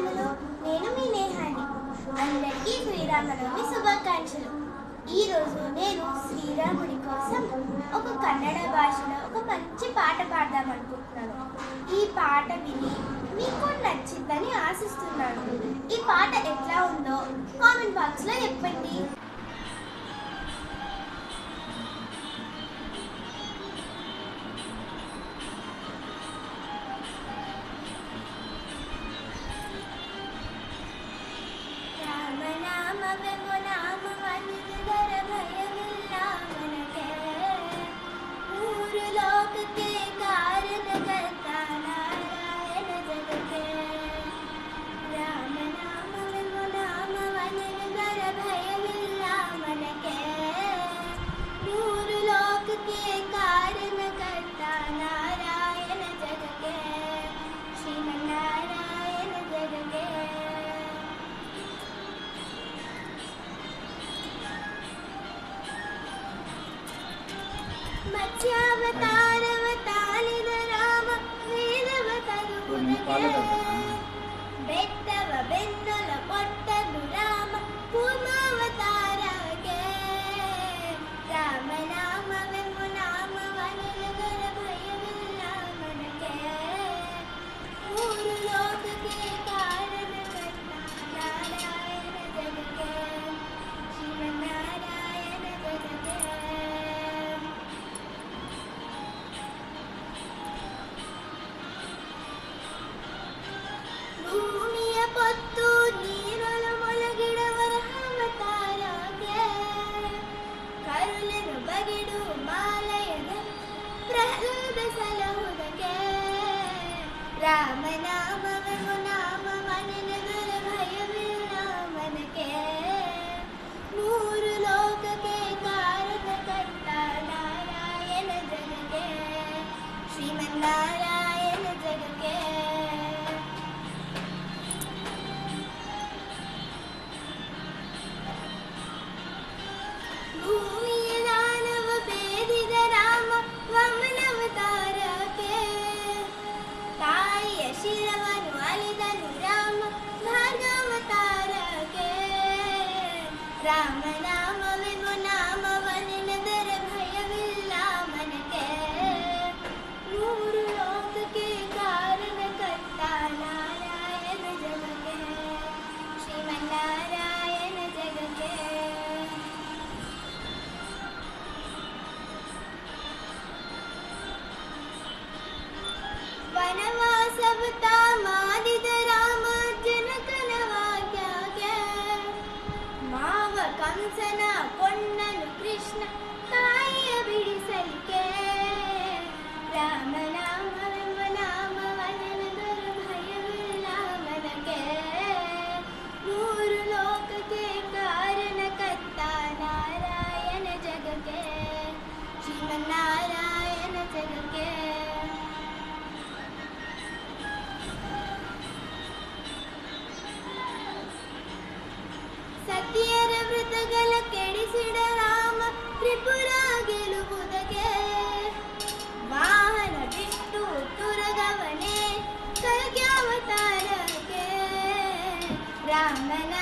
నమస్కారములు. నేను మీ నేహాని. అందరికీ శ్రీరామనవమి శుభాకాంక్షలు. ఈరోజు నేను శ్రీరాముడి కోసం ఒక కన్నడ భాషలో ఒక మంచి పాట పాడదాం అనుకుంటున్నాను. ఈ పాట విని మీకు నచ్చిందని ఆశిస్తున్నాను. ఈ పాట ఎట్లా ఉందో కామెంట్ బాక్స్లో చెప్పండి. ಮತ್ಸ್ಯಾವತಾರವತಾಲಿದ ರಾಮ ವೇದವತರುವುದಕ್ಕೆ ಬೆಟ್ಟವ ಬೆನ್ನಲ ಕೊಟ್ಟನು ರಾಮ ಕೂರ್ಮಾವತಾರಕ್ಕೆ ರಾಮನಾಮವೆಂಬು ನಾಮವನೆಲ್ಲದರ ಭಯವಿಲ್ಲ ಮನಕ್ಕೆ ಮೂರು ಲೋಕಕ್ಕೆ ಕಾರಣ ಕರ್ತ ನಾರಾಯಣ ಜಗಕ್ಕೆ ಶ್ರೀಮನ್ನಾರಾಯಣ ಜಗಕ್ಕೆ ಪತ್ತು ನೀರೊಳ ಮೊಳಗಿಡವರ ಅವತಾರಕ್ಕೆ ಕರುಳನು ಬಗೆಡು ಮಾಲಯದ ಪ್ರಹ್ಲಾದ ಸಲಹುದಕ್ಕೆ ರಾಮನಾಮವೆಂಬು ನಾಮವನೆಲ್ಲದರ ಭಯವಿಲ್ಲ ಮನಕ್ಕೆ ಮೂರು ಲೋಕಕ್ಕೆ ಕಾರಣ ಕರ್ತ ನಾರಾಯಣ ಜಗಕ್ಕೆ ಶ್ರೀಮನ್ನಾರಾಯಣ ಜಗಕ್ಕೆ ಭೂಮಿಯ ದಾನವ ಬೇದಿದ ರಾಮ ವಾಮನಾವತಾರಕ್ಕೆ ತಾಯಿಯ ಶಿರವನ್ನು ಅಲಿದನು ರಾಮ ಭಾರ್ಗವತಾರಕ್ಕೆ ರಾಮನಾಮವೆಂಬು ನಾಮವನೆಲ್ಲದರ ಭಯವಿಲ್ಲ ಮನಕ್ಕೆ ಮೂರು ಲೋಕಕ್ಕೆ ಕಾರಣ ಕರ್ತ ನಾರಾಯಣ ಜಗಕ್ಕೆ ಶ್ರೀಮನ್ನಾರಾಯಣ ಜಗಕ್ಕೆ ವನವಾಸವತ ಮಾಡಿದ ರಾಮ ಜನಕನ ವಾಕ್ಯಕ್ಕೆ ಮಾವ ಕಂಸನ ಕೊಂಡನು ಕೃಷ್ಣ ತಾಯಿಯ ಬಿಡಿಸಲಿಕ್ಕೆ ರಾಮನಾಮವೆಂಬ ನಾಮವನೆಲ್ಲದರ ಭಯವಿಲ್ಲ ಮನಕ್ಕೆ ಮೂರು ಲೋಕಕ್ಕೆ ಕಾರಣ ಕರ್ತ ನಾರಾಯಣ ಜಗಕ್ಕೆ ಶ್ರೀಮನ್ನಾರಾಯಣ ಜಗಕ್ಕೆ ಸತಿಯರ ವೃತಗಳ ಕೆಡಿಸಿಡ ರಾಮ ತ್ರಿಪುರ ಗೆಲುವುದಕ್ಕೆ ವಾಹನ ಬಿಟ್ಟು ತುರಗವನೆ ಕಲ್ಕ್ಯಾವತಾರಕ್ಕೆ ರಾಮನ